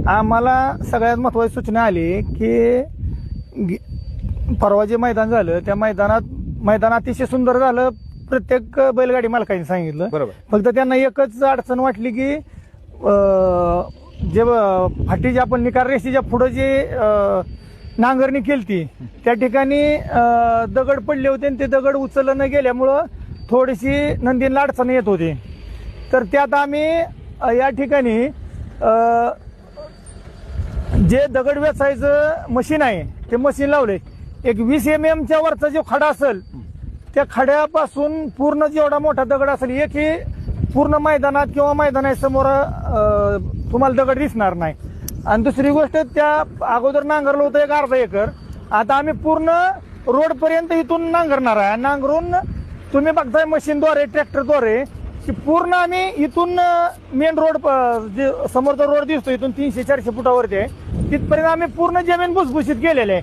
आम्हाला सगळ्यात महत्वाची सूचना आली की परवा जे मैदान झालं त्या मैदान अतिशय सुंदर झालं. प्रत्येक बैलगाडी मालकांनी सांगितलं. बरोबर. फक्त त्यांना एकच अडचण वाटली की जे फाटी जे आपण निकार रेषेच्या पुढे जे नांगरणी केलती त्या ठिकाणी दगड पडले होते आणि ते दगड उचललं न गेल्यामुळं थोडीशी नंदीला अडचण येत होती. तर त्यात आम्ही या ठिकाणी जे दगड वेचायचं मशीन आहे ते मशीन लावले. एक 20 mm च्या वरचा जो खडा असेल त्या खड्यापासून पूर्ण जेवढा मोठा दगड असेल एकही पूर्ण मैदानात किंवा मैदानासमोर तुम्हाला दगड दिसणार नाही. आणि दुसरी गोष्ट त्या अगोदर नांगरलं होतं एक अर्धा एकर. आता आम्ही पूर्ण रोड पर्यंत इथून नांगरणार आहे. नांगरून तुम्ही बघताय मशीनद्वारे ट्रॅक्टरद्वारे की पूर्ण आम्ही इथून मेन रोड जे समोरचा रोड दिसतो इथून 300-400 फुटावरती आहे तिथपर्यंत आम्ही पूर्ण जमीन भुसभुशीत केलेले आहे.